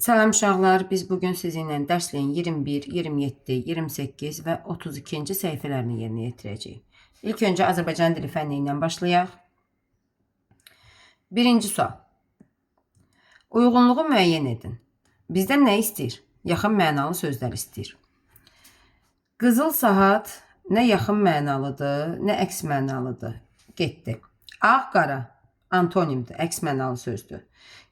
Salam uşaqlar, biz bugün sizinlə dərsliyin 21, 27, 28 və 32-ci səhifələrini yerinə yetirəcəyik. İlk öncə Azərbaycan dili fənni ilə başlayaq. Birinci sual. Uyğunluğu müəyyən edin. Bizdən nə istəyir? Yaxın mənalı sözlər istəyir. Qızıl saat nə yaxın mənalıdır, nə əks mənalıdır. Getdi. Ağ-qara antonimdir, əks mənalı sözdür.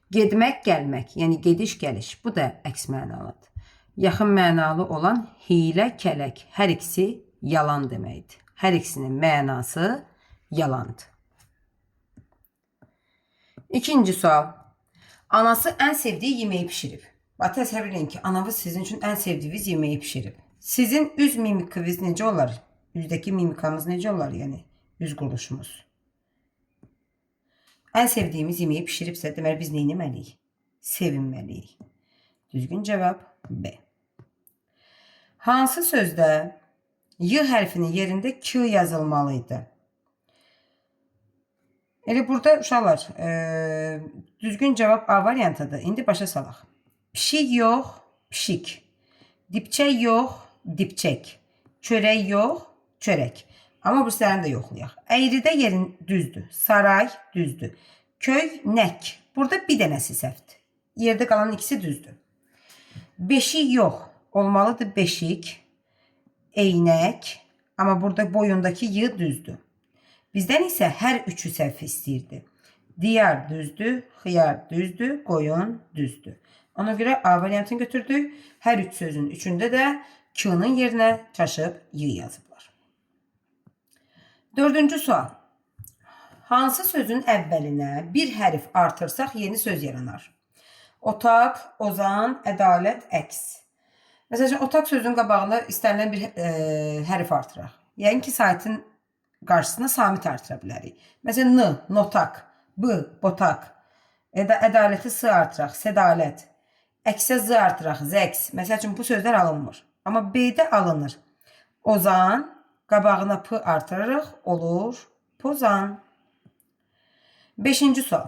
Getmək, gəlmək, yəni gediş-gəliş, bu da əks mənalıdır. Yaxın mənalı olan hilə, kələk, hər ikisi yalan deməkdir. Hər ikisinin mənası yalandır. İkinci sual. Anası ən sevdiyi yemeği pişirib. Təsəvvür edin ki, anavız sizin üçün ən sevdiyiniz yemeği pişirib. Sizin üz mimikiniz necə olar? Üzdəki mimikamız necə olar? Yəni, üz quruluşumuz. Ən sevdiyimiz yemeği pişiribsə, deməli biz nə etməliyik? Sevinməliyik. Düzgün cavab B. Hansı sözdə Y hərfinin yerində Q yazılmalıydı? Elə burada uşaqlar, düzgün cavab A variantıdır. İndi başa salaq. Pişik yox, pişik. Dipçək yox, dipçək. Çörək yox, çörək. Amma bu səni də yoxlayaq. Əyridə yerin düzdür. Saray düzdür. Köy nək. Burada bir dənəsi səhvdir. Yerdə qalan ikisi düzdür. Beşik yox. Olmalıdır beşik. Eynək. Amma burada boyundakı y düzdür. Bizdən isə hər üçü səhv istəyirdi. Diyar düzdür. Xiyar düzdür. Qoyun düzdür. Ona görə A variantını götürdük. Hər üç sözün üçündə də Q-nın yerinə çaşıb y yazıblar. Dördüncü sual. Hansı sözün əvvəlinə bir hərf artırsaq yeni söz yaranar? Otaq, ozan, ədalət, əks. Məsələn, otaq sözünün qabağına istənilən bir hərf artıraq. Yəni ki, saytın qarşısına samit artıra bilərik. Məsələn, n, notak, b, botak. Ədaləti s artıraq, sədalət. Əksə z artıraq, zəks. Məsəl üçün, bu sözlər alınmır. Amma B-də alınır. Ozan, qabağına p artıraraq olur pozan. Beşinci sual.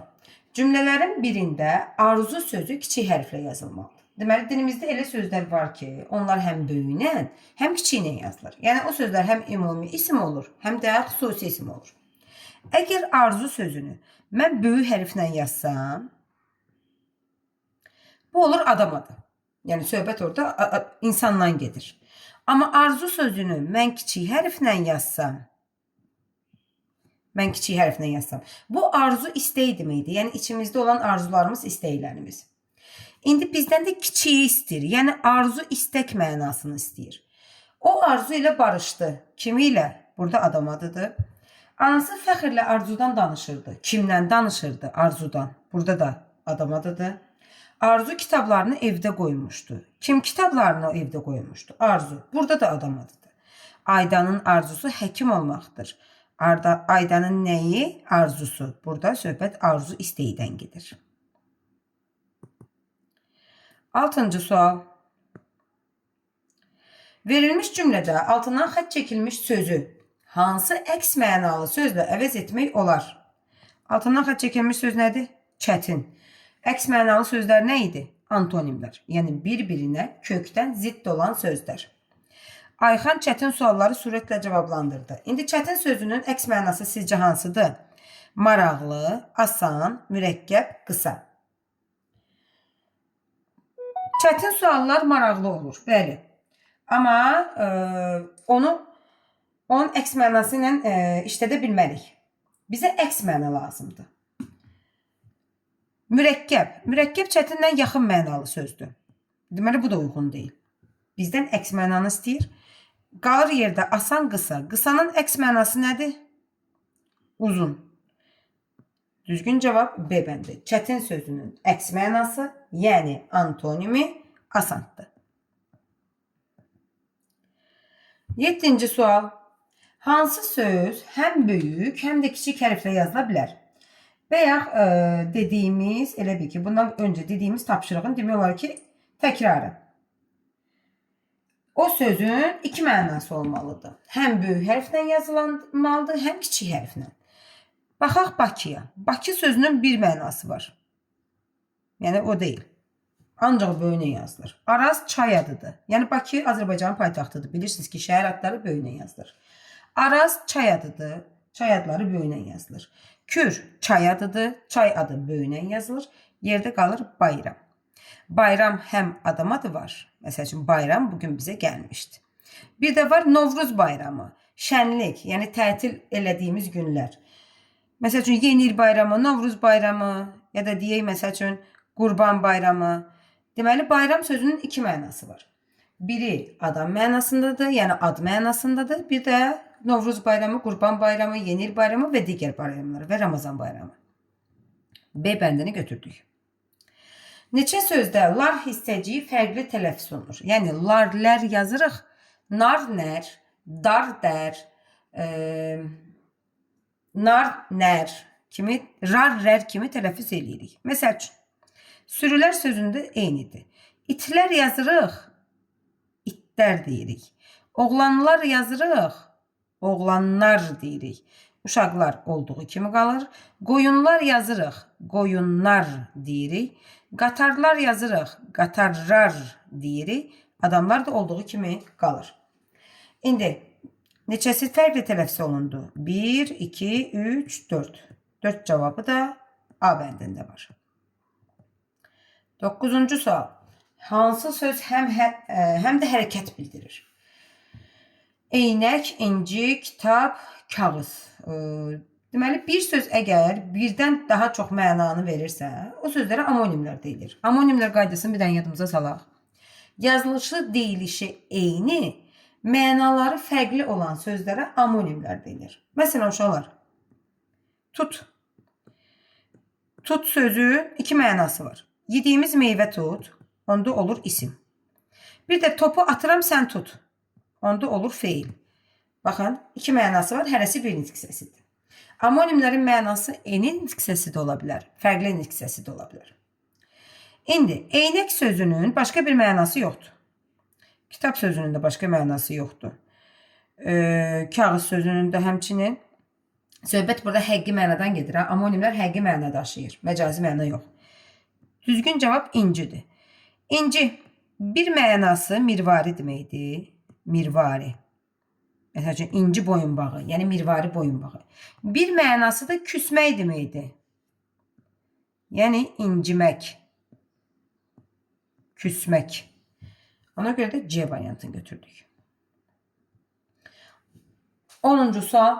Cümlələrin birində arzu sözü kiçik hərflə yazılmalıdır. Deməli, dilimizdə elə sözlər var ki, onlar həm böyüklə, həm kiçiklə yazılır. Yəni, o sözlər həm ümumi isim olur, həm də xüsusi isim olur. Əgər arzu sözünü mən böyük hərflə yazsam, bu olur adam adı. Yəni, söhbət orada insandan gedir. Amma arzu sözünü mən kiçik hərflə yazsam, bu arzu istək deməkdir. Yəni, içimizdə olan arzularımız, istəklərimiz. İndi bizdən də kiçiyi istəyir. Yəni, arzu istək mənasını istəyir. O arzu ilə barışdı. Kimi ilə? Burada adam adıdır. Anası fəxrlə arzudan danışırdı. Kimlə danışırdı? Arzudan. Burada da adam adıdır. Arzu kitablarını evdə qoymuşdu. Kim kitablarını evdə qoymuşdu? Arzu. Burada da adam adıdır. Aydanın arzusu həkim olmaqdır. Aydanın nəyi? Arzusu. Burada söhbət arzu istəkdən gedir. Altıncı sual. Verilmiş cümlədə altından xətt çəkilmiş sözü hansı əks mənalı sözlə əvəz etmək olar? Altından xətt çəkilmiş söz nədir? Çətin. Əks mənalı sözlər nə idi? Antonimlər. Yəni, bir-birinə kökdən zidd olan sözlər. Ayxan çətin sualları sürətlə cavablandırdı. İndi çətin sözünün əks mənası sizcə hansıdır? Maraqlı, asan, mürəkkəb, qısa. Çətin suallar maraqlı olur, bəli. Amma onun əks mənası ilə işlədə bilmərik. Bizə əks məna lazımdır. Mürəkkəb çətinlə yaxın mənalı sözdür. Deməli, bu da uyğun deyil. Bizdən əks mənanı istəyir. Qalır yerdə asan, qısa. Qısanın əks mənası nədir? Uzun. Düzgün cavab B bəndi. Çətin sözünün əks mənası, yəni antonimi asandır. 7-ci sual. Hansı söz həm böyük, həm də kiçik hərflə yazıla bilər? Bayaq dediyimiz, elə bil ki, bundan öncə dediyimiz tapşırığın demək olar ki, təkrarı. O sözün iki mənası olmalıdır. Həm böyük hərflə yazılmalıdır, həm kiçik hərflə. Baxaq Bakıya. Bakı sözünün bir mənası var. Yəni o deyil. ancaq böyünə yazılır. Araz çay adıdır. Yəni Bakı Azərbaycanın paytaxtıdır. Bilirsiniz ki, şəhər adları böyünə yazılır. Araz çay adıdır. Çay adları böyünə yazılır. Kür çay adıdır. Çay adı böyünə yazılır. Yerdə qalır bayram. Bayram həm adam adı var. Məsəl üçün bayram bugün bizə gəlmişdi. Bir də var Novruz bayramı. Şənlik, yəni tətil elədiyimiz günlər. Məsəl üçün Yeni il bayramı, Novruz bayramı ya da deyək məsəl üçün Qurban bayramı. Deməli bayram sözünün iki mənası var. Biri adam mənasındadır, yəni ad mənasındadır. Bir də Novruz bayramı, Qurban bayramı, Yeni il bayramı və digər bayramlar və Ramazan bayramı. B bəndini götürdük. Neçə sözdə lar hissəciyi fərqli tələffüz olunur. Yəni lar-lər yazırıq. Nar, nər, dar, dər, nar, nər kimi, rar, rər kimi tələffüz eləyirik. Məsəl üçün, sürülər sözündə eynidir. İtlər yazırıq, itlər deyirik. Oğlanlar yazırıq, oğlanlar deyirik. Uşaqlar olduğu kimi qalır. Qoyunlar yazırıq, qoyunlar deyirik. Qatarlar yazırıq, qatarlar deyirik. Adamlar da olduğu kimi qalır. İndi neçəsi fərqli tələffüz olundu? 1, 2, 3, 4. 4 cavabı da A bəndində var. 9-cu sual. Hansı söz həm də hərəkət bildirir? Eynək, inci, kitab, kağız. Deməli, bir söz əgər birdən daha çox mənanı verirsə, o sözlərə amonimlər deyilir. Amonimlər qaydasını bir dənə yadımıza salaq. Yazılışı, deyilişi eyni, mənaları fərqli olan sözlərə amonimlər deyilir. Məsələn, uşaqlar, tut. Tut sözü iki mənası var. Yediyimiz meyvə tut, onda olur isim. Bir də topu atıram, sən tut, onda olur feil. Baxın, iki mənası var, hərəsi bir nitq səsidir. Amonimlərin mənası eni nitq səsi də ola bilər, fərqli nitq səsi də ola bilər. İndi, eynək sözünün başqa bir mənası yoxdur. Kitab sözünün də başqa mənası yoxdur. Kağız sözünün də həmçinin. Söhbət burada həqqi mənadan gedir. Amonimlər həqqi məna daşıyır. Məcazi məna yox. Düzgün cavab incidir. İnci bir mənası mirvari deməkdir. Mirvari. Məsəl üçün inci boyunbağı, yəni mirvari boyunbağı. Bir mənası da küsmək deməkdir. Yəni incimək. Küsmək. Ona görə də C variantını götürdük. 10-cu sual.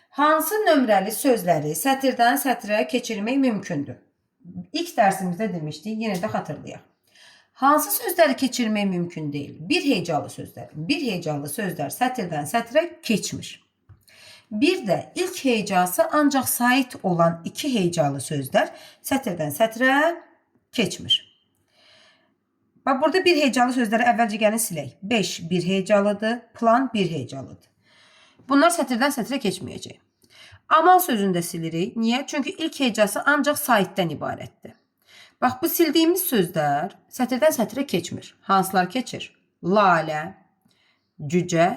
Hansı nömrəli sözləri sətirdən sətrə keçirmək mümkündür? İlk dərsimizdə demişdik, yenə də xatırlayaq. Hansı sözləri keçirmək mümkün deyil? Bir hecalı sözlər. Bir hecalı sözlər sətirdən sətrə keçmir. Bir də ilk hecası ancaq sait olan iki hecalı sözlər sətirdən sətrə keçmir. Bax, burada bir hecalı sözləri əvvəlcə gəlin silək. 5 bir hecalıdır, plan bir hecalıdır. Bunlar sətirdən sətrə keçməyəcək. Amal sözünü də silirik. Niyə? Çünki ilk hecası ancaq saitdən ibarətdir. Bax, bu sildiyimiz sözlər sətirdən sətrə keçmir. Hansılar keçir? Lalə, cücə,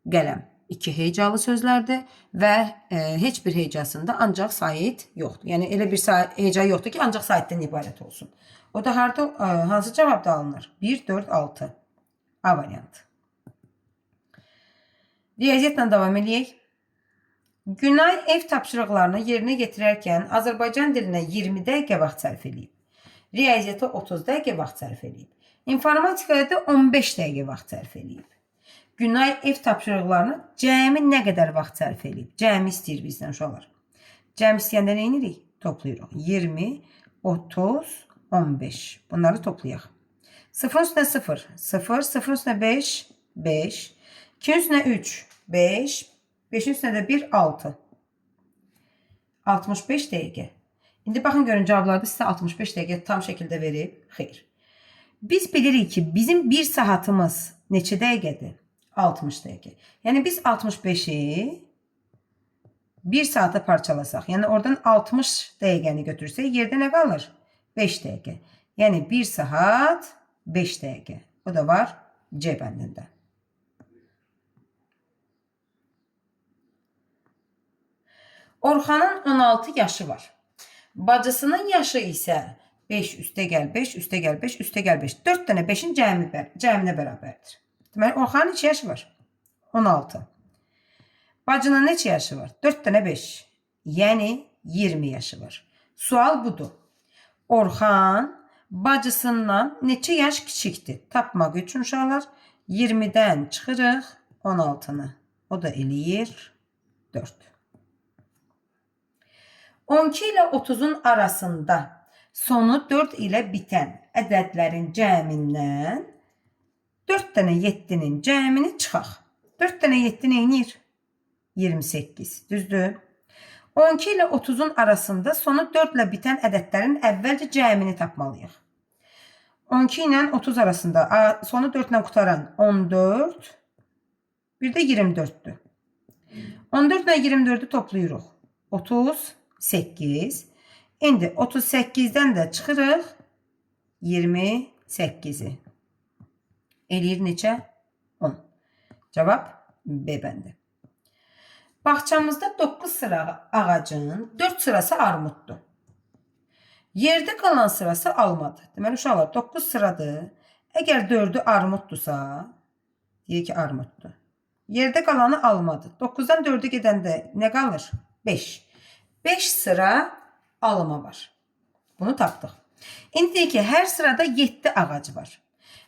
qələm. 2 hecalı sözlərdir və heç bir hecasında ancaq sait yoxdur. Yəni, elə bir heca yoxdur ki, ancaq saitdən ibarət olsun. O da harada, hansı cavabda alınır? 1, 4, 6. A variantı. Riyaziyyatla davam edək. Günay ev tapşırıqlarını yerinə yetirərkən Azərbaycan dilinə 20 dəqiqə vaxt sərf edib. Riyaziyyata 30 dəqiqə vaxt sərf edib. İnformatikaya da 15 dəqiqə vaxt sərf edib. Günay ev tapşırıqlarını cəmi nə qədər vaxt sərf edib? Cəmi istəyir bizdən uşaqlar. Cəmi istəyəndə nə edirik? Toplayırıq. 20, 30, 15. Bunları toplayaq. 0 üstünə 0, 0, 0 üstünə 5, 5, 2 üstünə 3, 5, 5 üstünə də 1, 6. 65 dəqiqə. İndi baxın görün cavablarda sizə 65 dəqiqə tam şəkildə verib. Xeyr. Biz bilirik ki, bizim 1 saatımız neçə dəqiqədir? 60 dəqiqə. Yəni biz 65-i 1 saata parçalasaq, yəni oradan 60 dəqiqəni götürsək, yerdə nə qalır? 5 dəqiqə. Yəni 1 saat 5 dəqiqə. O da var C bəndində. Orxanın 16 yaşı var. Bacısının yaşı isə 5 üstə gəl 5, üstə gəl 5, üstə gəl 5. 4 dənə 5-in cəminə bərabərdir. Deməli, Orxanın neçə yaşı var? 16. Bacının neçə yaşı var? 4 dənə 5. Yəni 20 yaşı var. Sual budur. Orxan bacısından neçə yaş kiçikdir? Tapmaq üçün uşaqlar 20-dən çıxırıq 16-nı. O da eləyir 4. 12 ilə 30-un arasında sonu 4 ilə bitən ədədlərin cəmindən 4 dənə 7-nin cəmini çıxaq. 4 dənə 7 neynir? 28. Düzdür? 12 ilə 30-un arasında sonu 4 ilə bitən ədədlərin əvvəlcə cəmini tapmalıyıq. 12 ilə 30 arasında sonu 4 ilə qutaran 14, bir də 24-dür. 14 ilə 24-ü toplayırıq. 38. İndi 38-dən də çıxırıq 28-i. Eləyir neçə? 10. Cavab B bəndi. Bağçamızda 9 sıra ağacın 4 sırası armuddur. Yerdə qalan sırası almadır. Deməli, uşaqlar 9 sıradır. Əgər 4'ü armuddursa, deyək ki, armuddur. Yerdə qalanı almadır. 9'dan 4'e gedəndə nə qalır? 5. 5 sıra alma var. Bunu tapdıq. İndi deyək ki, hər sırada 7 ağac var.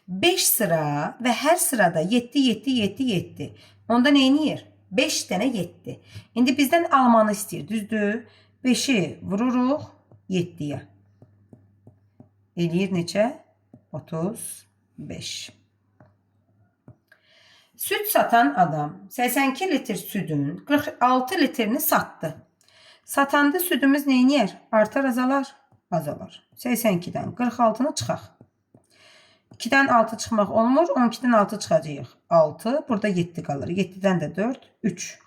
5 sıra və hər sırada 7, 7, 7, 7. Onda neyniyir? 5 dənə 7. İndi bizdən almanı istəyir. Düzdür? 5'i vururuq 7'yə. Eləyir neçə? 35. Süt satan adam 82 litr südün 46 litrini satdı. Satanda südümüz neyniyər? Artar, azalar? Azalar. 82'dən 46'nı çıxaq. 2'dən 6 çıxmaq olmur. 12'dən 6 çıxacaq. 6. Burada 7 qalır. 7'dən də 4. 3.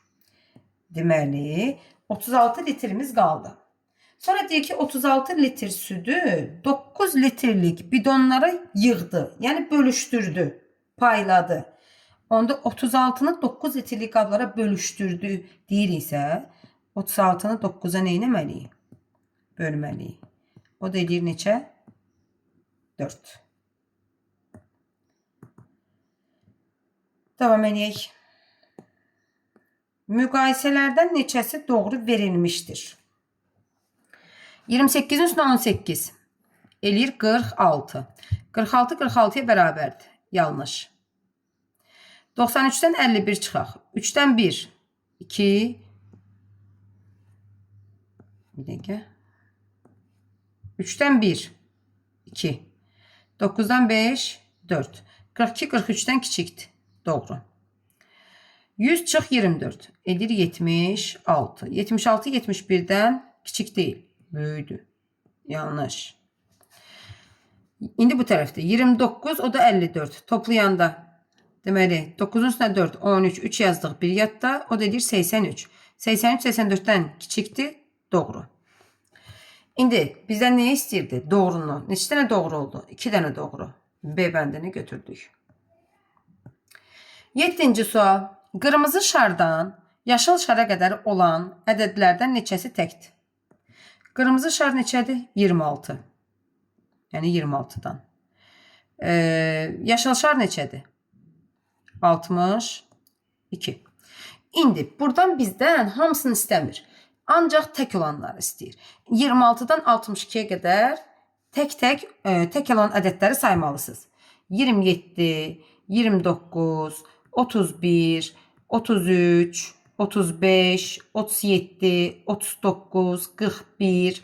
Deməli, 36 litrimiz qaldı. Sonra deyək ki, 36 litr südü 9 litrlik bidonlara yığdı. Yəni, bölüşdürdü. Payladı. Onda 36'nı 9 litrlik qablara bölüşdürdü deyiriksə, 36'nı 9'a neynəməliyik? Bölməliyik. O da eləyir neçə? 4. Davam edək. Müqayisələrdən neçəsi doğru verilmişdir? 28'in üstüne 18. Eləyir 46. 46 46'ya bərabərdir. Yanlış. 93'dən 51 çıxaq. 3'dən 1. 2. Bir dəqiqə. 3'dən 1. 2. 9'dan 5. 4. 42 43'dən kiçikdir. Doğru. 100 çıx 24. Edir 76. 76 71'dən kiçik deyil. Böyüdür. Yanlış. İndi bu tərəfdə 29, o da 54. Toplayanda deməli 9'un üstünə 4, 13, 3 yazdıq bir yadda. O da edir 83. 83 84'dən kiçikdir. Doğru. İndi bizdən nə istəyirdi? Doğrunu. Neçə dənə doğru oldu? 2 dənə doğru. B bəndini götürdük. 7-ci sual. Qırmızı şardan yaşıl şara qədər olan ədədlərdən neçəsi təkdir? Qırmızı şar neçədir? 26. Yəni 26'dan. Yaşıl şar neçədir? 62. İndi buradan bizdən hamısını istəmir. Ancaq tək olanları istəyir. 26'dan 62'ye qədər tək olan ədədləri saymalısınız. 27, 29, 31, 33, 35, 37, 39, 41,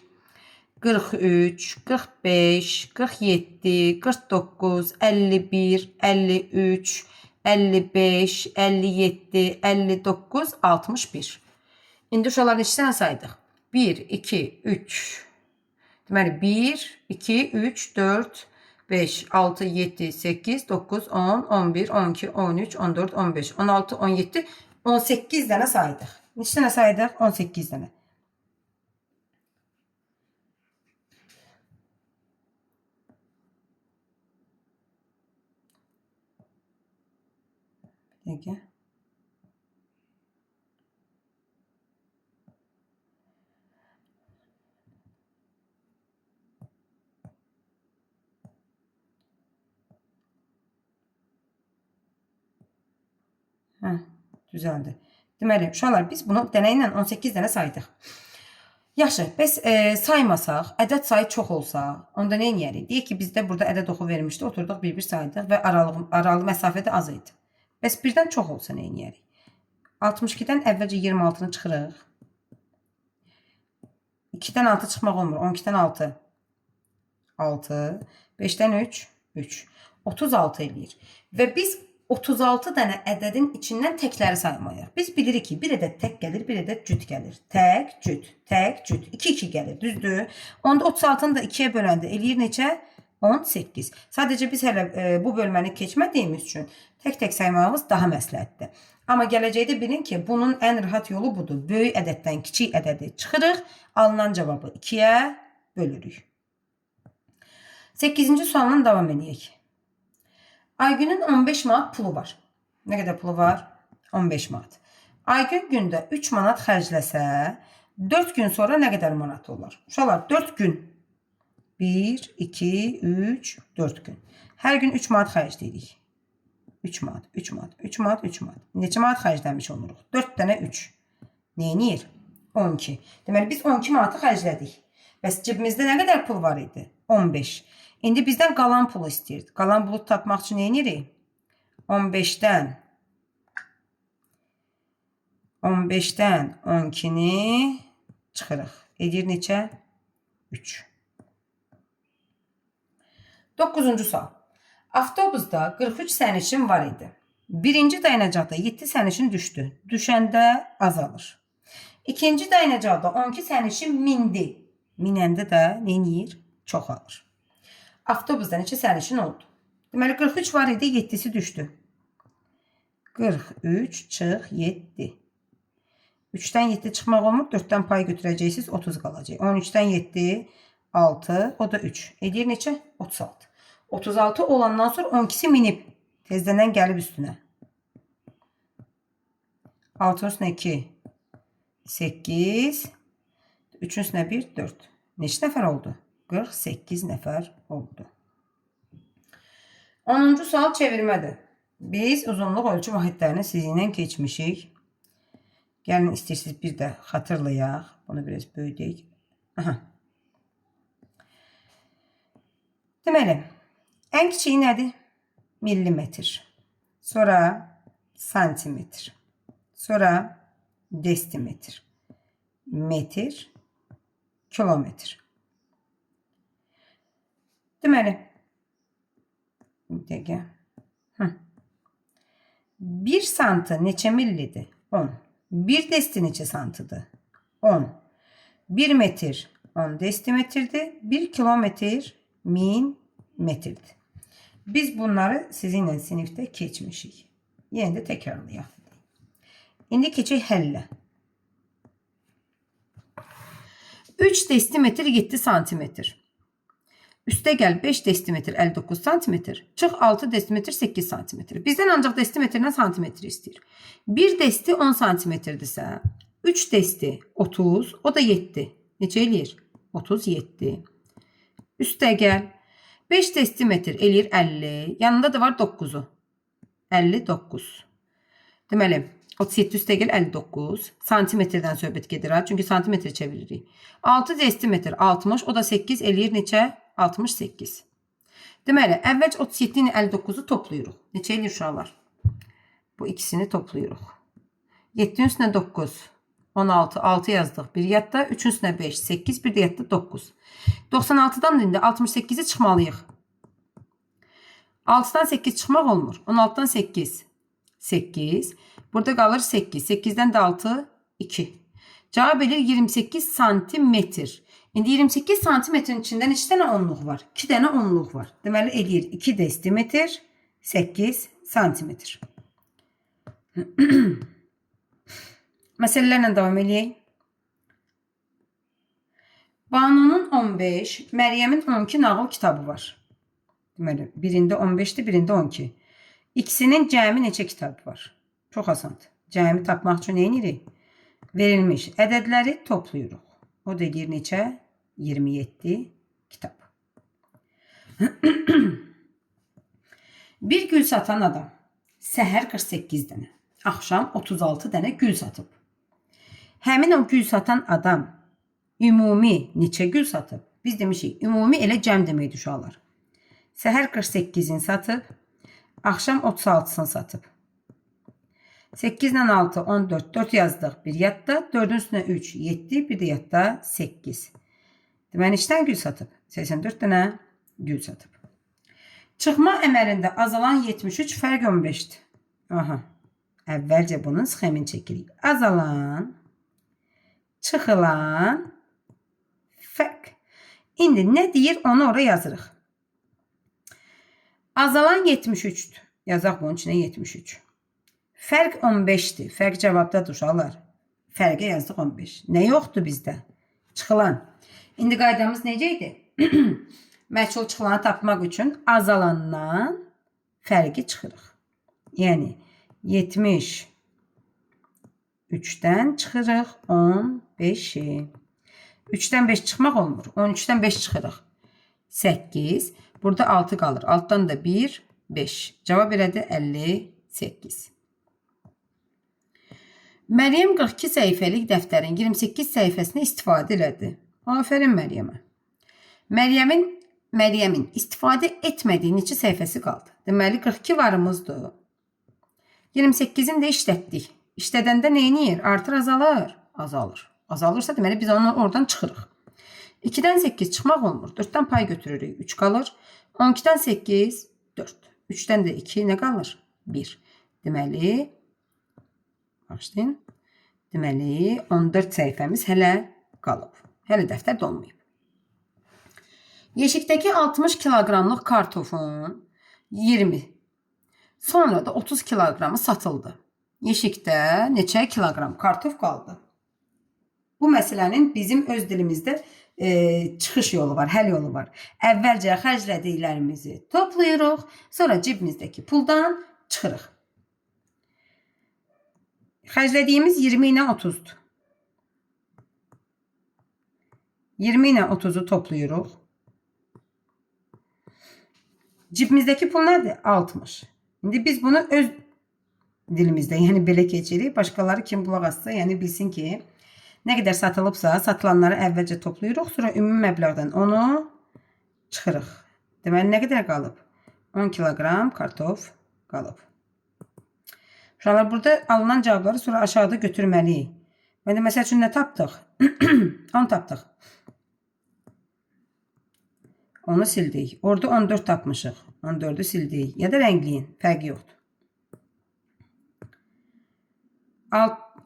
43, 45, 47, 49, 51, 53, 55, 57, 59, 61. İndi uşaqlar neçə dənə saydıq? 1, 2, 3. Deməli 1, 2, 3, 4, 5, 6, 7, 8, 9, 10, 11, 12, 13, 14, 15, 16, 17, 18 dənə saydıq. Neçə dənə saydıq? 18 dənə. Peki. Hə, düzəldi. Deməli, uşaqlar biz bunu dənəylə 18 dənə saydıq. Yaxşı, bəs saymasaq, ədəd sayı çox olsa, onda nə edərik? Deyək ki, bizdə burada ədəd oxu vermişdi, oturduq bir-bir saydıq və aralı məsafə də az idi. Bəs birdən çox olsa nə edərik? 62-dən əvvəlcə 26-nı çıxırıq. 2-dən 6 çıxmaq olmur. 12-dən 6. 6. 5-dən 3. 3. 36 eləyir. Və biz 36 dənə ədədin içindən təkləri saymalıyıq. Biz bilirik ki, bir ədəd tək gəlir, bir ədəd cüt gəlir. Tək, cüt, tək, cüt. 2-2 gəlir, düzdür? Onda 36-nı da 2-yə böləndə eləyir neçə? 18. Sadəcə biz hələ bu bölməni keçmədiyimiz üçün tək-tək saymağımız daha məsləhətdir. Amma gələcəkdə bilin ki, bunun ən rahat yolu budur. Böyük ədəddən kiçik ədədi çıxırıq, alınan cavabı 2-yə bölürük. 8-ci sualdan davam edək. Aygünün 15 manat pulu var. Nə qədər pulu var? 15 manat. Aygün gündə 3 manat xərcləsə, 4 gün sonra nə qədər manat olar? Uşaqlar, 4 gün. 1, 2, 3, 4 gün. Hər gün 3 manat xərcləyirik. 3 manat, 3 manat, 3 manat, 3 manat. Neçə manat xərcləmiş oluruq? 4 dənə 3. Neyiniyir? 12. Deməli, biz 12 manatı xərclədik. Bəs cibimizdə nə qədər pul var idi? 15. İndi bizdən qalan pulu istəyirdi. Qalan pulu tapmaq üçün neyinirik? 15-dən 12-ni çıxırıq. Edir neçə? 3. 9-cu sual. Avtobusda 43 sərnişin var idi. Birinci dayanacaqda 7 sərnişin düşdü. Düşəndə azalır. İkinci dayanacaqda 12 sərnişin mindi. Minəndə də neyiniyir? Çoxalır. Avtobusda neçə sərnişin oldu? Deməli, 43 var idi, 7-si düşdü. 43 çıx 7. 3-dən 7 çıxmaq olmur, 4-dən pay götürəcəksiniz, 30 qalacaq. 13-dən 7, 6, o da 3. Edir neçə? 36. 36 olandan sonra 12-si minib. Tezdəndən gəlib üstünə. 6-ın üstünə 2, 8, 3-ün üstünə 1, 4. Neçə nəfər oldu? 48 nəfər oldu. 10-cu sual çevirmədir. Biz uzunluq ölçü vahidlərini sizinlə keçmişik. Gəlin istəyirsiniz bir də xatırlayaq. Bunu biraz böyüdək. Deməli, ən kiçiyi nədir? Millimetr. Sonra santimetr. Sonra desimetr. Metr. Kilometr. Deməli, bir dəqiqə. 1 santı neçə millidir? 10. 1 desti neçə santıdır? 10. 1 metr 10 desimetrdir. 1 kilometr 1000 metrdir. Biz bunları sizinlə sinifdə keçmişik. Yenə də təkrarlayaq. İndi keçək həllə. 3 desimetr 7 santimetr. Üstə gəl 5 desimetr 59 santimetr. Çıx 6 desimetr 8 santimetr. Bizdən ancaq desimetrlə santimetr istəyir. 1 desti 10 santimetrdirsə, 3 desti 30, o da 7. Neçə eləyir? 37. Üstə gəl 5 desimetr eləyir 50. Yanında da var 9'u. 59. Deməli, 37 üstə gəl 59. Santimetrdən söhbət gedir. Çünki santimetr çeviririk. 6 desimetr 60, o da 8 eləyir neçə? 68. Deməli, əvvəlcə 37 ilə 59'u toplayırıq. Neçə eləyir uşaqlar? Bu ikisini toplayırıq. 7'nin üstünə 9. 16, 6 yazdıq. Bir yadda, 3'ün üstünə 5, 8, bir də yadda 9. 96'dan indi 68'i çıxmalıyıq. 6'dan 8 çıxmaq olmur. 16'dan 8, 8. Burada qalır 8. 8'dən də 6, 2. Cavab edir 28 santimetr. İndi 28 santimetrin içində neçə dənə onluq var? 2 dənə onluq var. Deməli, eləyir 2 desimetr, 8 santimetr. Məsələlərlə davam edək. Banunun 15, Məryəmin 12 nağıl kitabı var. Deməli, birində 15'dir, birində 12. İkisinin cəmi neçə kitabı var? Çox asandır. Cəmi tapmaq üçün nə edirik? Verilmiş ədədləri toplayırıq. O da deyir neçə? 27 kitab. Bir gül satan adam. Səhər 48 dənə. axşam 36 dənə gül satıb. Həmin o gül satan adam ümumi neçə gül satıb? Biz demişik, ümumi elə cəm deməkdir uşaqlar. Səhər 48-ini satıb, axşam 36-sını satıb. 8 ilə 6, 14, 4 yazdıq, 1 yadda, 4-ün üstünə 3, 7, bir də yadda 8. Deməli, neçə gül satıb? 84 dənə gül satıb. Çıxma əməlində azalan 73, fərq 15-dir. Aha, əvvəlcə bunun sxemini çəkirik. Azalan, çıxılan, fərq. İndi nə deyir, onu oraya yazırıq. Azalan 73'dür. Yazaq bunun içine 73. Fərq 15'dir. Fərq cavabdadır uşaqlar. Fərqə yazdıq 15. Nə yoxdur bizdə? Çıxılan. İndi qaydamız necəydi? Məchul çıxılanı tapmaq üçün azalandan fərqi çıxırıq. Yəni 73'dən çıxırıq 15'i. 3'dən 5 çıxmaq olmur. 13'dən 5 çıxırıq. 8. Burada 6 qalır. Altdan da 1, 5. Cavab elədi 58. Məryəm 42 səhifəlik dəftərin 28 səhifəsini istifadə elədi. Afərin Məryəmə. Məryəmin istifadə etmədiyi neçə səhifəsi qaldı? Deməli 42 varımızdır. 28'ini də işlətdik. İşlədəndə neyniyir? Artır, azalır. Azalır. Azalırsa deməli biz onu oradan çıxırıq. 2'dən 8 çıxmaq olmur. 4'dən pay götürürük. 3 qalır. 12'dən 8, 4. 3'dən də 2 nə qalır? 1. Deməli, başlayın. Deməli, 14 səhifəmiz hələ qalıb. Hələ dəftər dolmayıb. Yeşikdəki 60 kiloqramlıq kartofun 20. Sonra da 30 kiloqramı satıldı. Yeşikdə neçə kiloqram kartof qaldı? Bu məsələnin bizim öz dilimizdə çıxış yolu var, həll yolu var. Əvvəlcə xərclədiklərimizi toplayırıq, sonra cibimizdəki puldan çıxırıq. Xərclədiyimiz 20 ilə 30'dur. 20 ilə 30'u toplayırıq. Cibimizdəki pul nədir? 60. İndi biz bunu öz dilimizdə, yəni belə keçirik. Başqaları kim qulaq assa, yəni bilsin ki, nə qədər satılıbsa, satılanları əvvəlcə toplayırıq, sonra ümumi məbləğdən onu çıxırıq. Deməli, nə qədər qalıb? 10 kiloqram kartof qalıb. Uşaqlar, burada alınan cavabları sonra aşağıda götürməliyik. Məndə məsəl üçün nə tapdıq? 10 tapdıq. Onu sildik. Orada 14 tapmışıq. 14'ü sildik. Ya da rəngləyin. Fərqi yoxdur.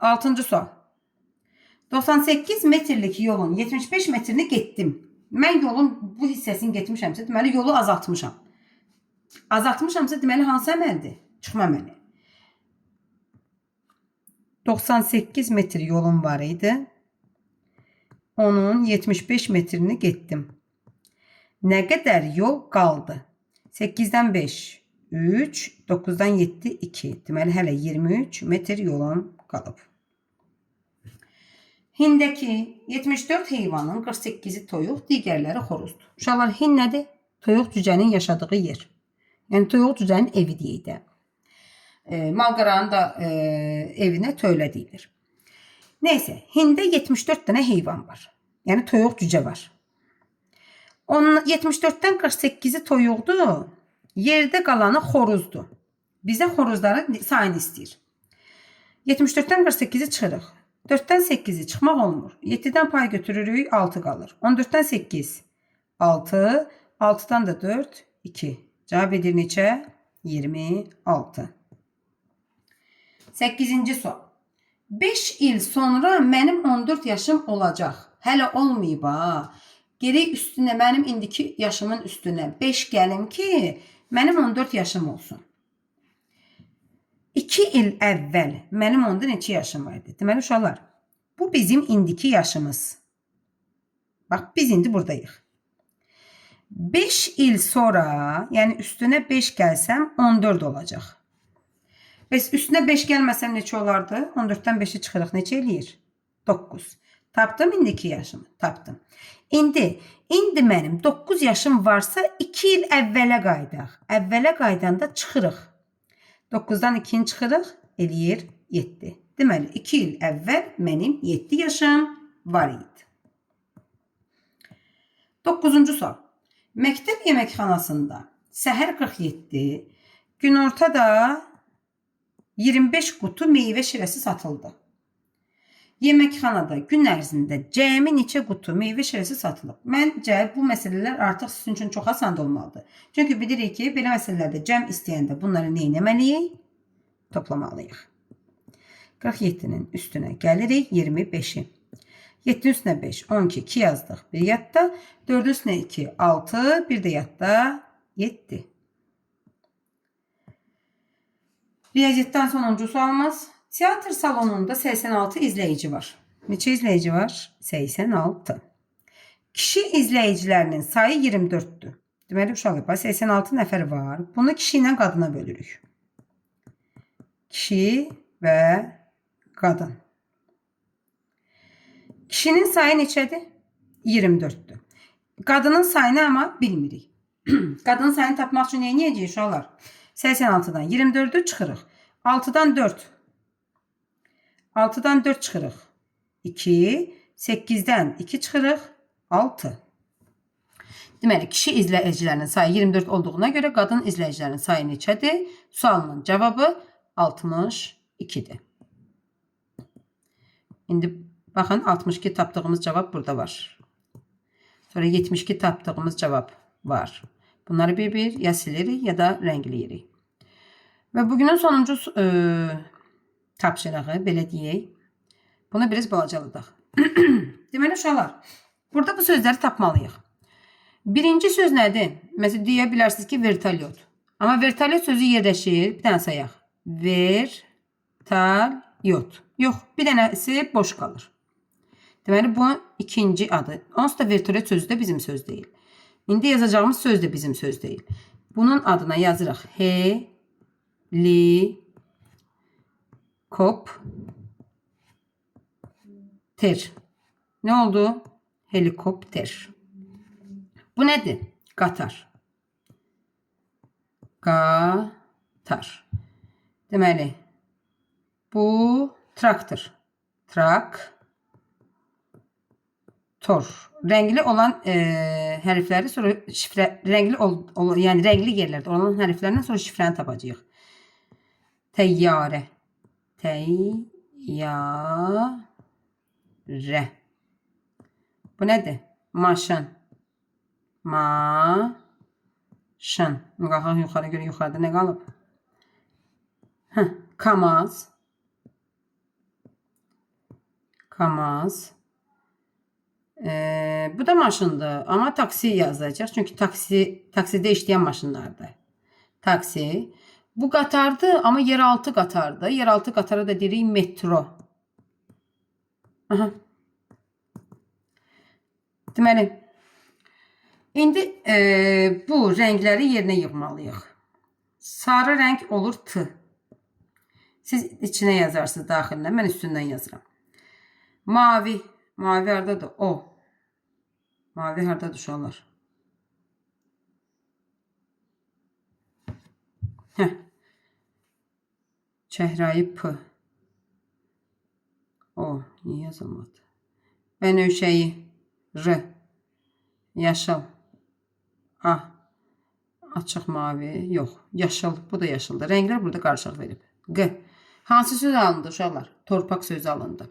6-cı sual. 98 metrlik yolun 75 metrini getdim. Mən yolun bu hissəsini getmişəmsə, deməli yolu azaltmışam. Azaltmışamsa, deməli hansı əməldir? Çıxma əməli. 98 metr yolum var idi. Onun 75 metrini getdim. Nə qədər yol qaldı? 8'dən 5, 3, 9'dan 7, 2. Deməli hələ 23 metr yolum qalıb. Hindəki 74 heyvanın 48'i toyuq, digərləri xoruzdur. Uşaqlar, Hind nədir? Toyuq cücənin yaşadığı yer. Yəni toyuq cücənin evi deyək də. Malqaranın da evinə tövlə deyilir. Neysə, Hində 74 dənə heyvan var. Yəni toyuq cücə var. 74'dən 48'i toyuqdur, yerdə qalanı xoruzdur. Bizə xoruzların sayını istəyir. 74'dən 48'i çıxırıq. 4'dən 8'i çıxmaq olmur. 7'dən pay götürürük, 6 qalır. 14'dən 8, 6, 6'dan da 4, 2. Cavab edir neçə? 26. 8-ci sual. 5 il sonra mənim 14 yaşım olacaq. Hələ olmayıb ha. Gerək üstünə, mənim indiki yaşımın üstünə 5 gəlim ki, mənim 14 yaşım olsun. 2 il əvvəl mənim onda neçə yaşım vardı? Deməli uşaqlar, bu bizim indiki yaşımız. Bax, biz indi buradayıq. 5 il sonra, yəni üstünə 5 gəlsəm 14 olacaq. Bəs üstünə 5 gəlməsəm neçə olardı? 14'dən 5'i çıxırıq, neçə eləyir? 9. Tapdım indiki yaşımı? Tapdım. İndi mənim 9 yaşım varsa 2 il əvvələ qaydaq. Əvvələ qaydanda çıxırıq. 9'dan 2'ni çıxırıq, eləyir 7. Deməli 2 il əvvəl mənim 7 yaşım var idi. 9-cu sual. Məktəb yeməkxanasında səhər 47, günorta da 25 qutu meyvə şirəsi satıldı. Yeməkxanada gün ərzində cəmi neçə qutu meyvə şirəsi satılıb? Məncə bu məsələlər artıq sizin üçün çox asan olmalıdır. Çünki bilirik ki, belə məsələlərdə cəm istəyəndə bunları nə etməliyik? Toplamalıyıq. 47-nin üstünə gəlirik 25-i. 7-nin üstünə 5, 12, 2 yazdıq. Bir yadda, 4-ün üstünə 2, 6, bir də yadda 7. Riyaziyyatdan sonuncu sualımız. Teatr salonunda 86 izləyici var. Neçə izləyici var? 86. Kişi izləyicilərinin sayı 24'dür. Deməli, uşaqlar 86 nəfər var. Bunu kişi ilə qadına bölürük. Kişi və qadın. Kişinin sayı neçədir? 24'dür. Qadının sayını ama bilmirik. Qadının sayını tapmaq üçün nə edəcəyik uşaqlar? 86'dan 24'ü çıxırıq. 6'dan 4. 6'dan 4 çıxırıq. 2. 8'dən 2 çıxırıq. 6. Deməli, kişi izləyicilərinin sayı 24 olduğuna görə qadın izləyicilərinin sayı neçədir? Sualının cavabı 62'dir. İndi baxın, 62 tapdığımız cavab burada var. Sonra 72 tapdığımız cavab var. Bunları bir ya silirik ya da rəngləyirik. Və bugünün sonuncu tapşırığı, belə deyək. Bunu biraz balacaladıq. Deməli, uşaqlar, burada bu sözləri tapmalıyıq. Birinci söz nədir? Məsələn, deyə bilərsiniz ki, vertolyot. Amma vertolyot sözü yerləşir. Bir dənə sayaq. Vertolyot. Yox, bir dənəsi boş qalır. Deməli, bu ikinci adı. Onsuz da vertolyot sözü də bizim söz deyil. İndi yazacağımız söz də bizim söz deyil. Bunun adına yazırıq. Helikopter. Ne oldu? Helikopter. Bu nədir? Qatar. Qatar. Deməli, bu traktor. Traktor. Rəngli olan hərfləri sonra şifrə, yəni rəngli yerlərdə olan hərflərdən sonra şifrəni tapacağıq. Təyyarə. Təyyarə. Bu nədir? Maşın. Maşın. Qalxaq yuxarı görə yuxarıda nə qalıb? Kamaz. Kamaz. Bu da maşındır. Ama taksi yazacaq. Çünki taksidə işləyən maşınlardır. Taksi. Bu qatardır. Ama yeraltı qatardır. Yeraltı qatara da deyirik metro. Aha. Deməli, indi bu rəngləri yerinə yığmalıyıq. Sarı rəng olur T. Siz içinə yazarsınız daxilinə. Mən üstündən yazıram. Mavi. Mavi haradadır? O. Mavi haradadır uşaqlar? Çəhrayı P. O. Niyə yazamadı? Bənövşəyi R. Yaşıl. A. Açıq mavi. Yox. Yaşıl. Bu da yaşıldır. Rənglər burada qarışıq verib. G. Hansı söz alındı uşaqlar? Torpaq sözü alındı.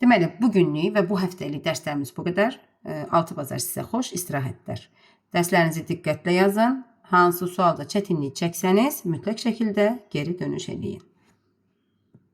Deməli, bugünlük və bu həftəlik dərslərimiz bu qədər. 6 bazar sizə xoş istirahətlər. Dərslərinizi diqqətlə yazın. Hansı sualda çətinlik çəksəniz, mütləq şəkildə geri dönüş eləyin.